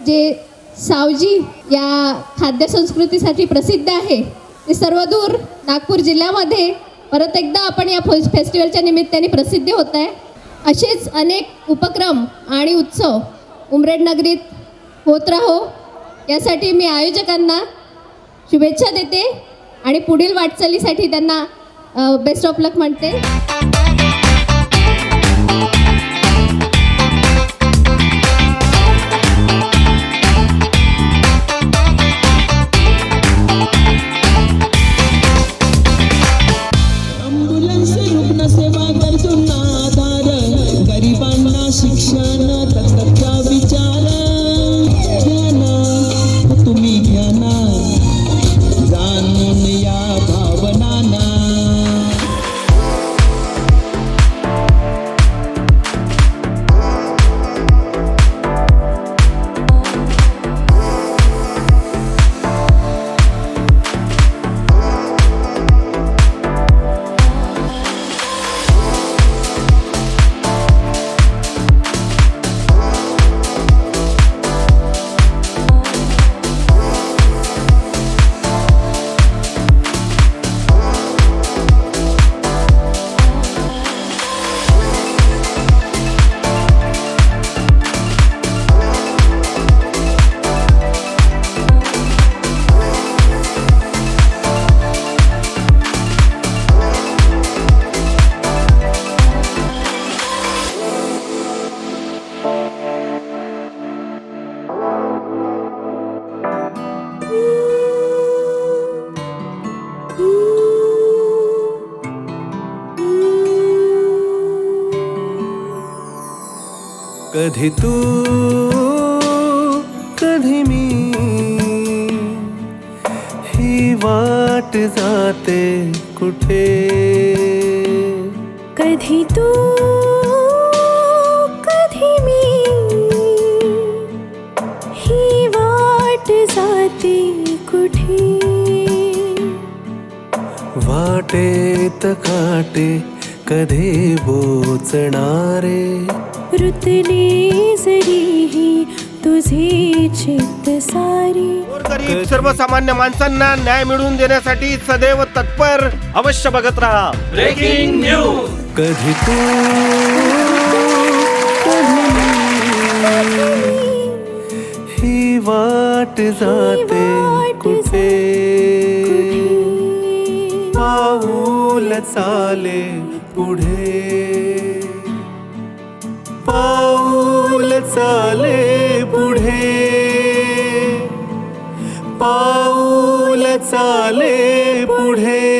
जे सावजी या खाद्यसंस्कृतीसाठी प्रसिद्ध आहे ते सर्वदूर नागपूर जिल्ह्यामध्ये परत एकदा आपण या फेस्टिवलच्या निमित्ताने प्रसिद्धी होत आहे। असेच अनेक उपक्रम आणि उत्सव उमरेड नगरीत होत राहो यासाठी मी आयोजकांना शुभेच्छा देते आणि पुढील वाटचालीसाठी त्यांना बेस्ट ऑफ लक म्हणते। कधी तू कधी मी ही वाट जाते कुठे, कधी तू कधी मी ही वाट जाते कुठे, वाटेत काटे कधी बोचणारे, रुतली जरीही तुझी चित्त सारी, गरीब सर्वसामान्य माणसांना न्याय मिळवून देण्यासाठी सदैव तत्पर। अवश्य बघत रहा ब्रेकिंग न्यूज। कधी तू कधी ही वाट जाते कुठे, पाऊल चाले पुढे, पाऊल चाले पुढे, पाऊल चाले पुढे।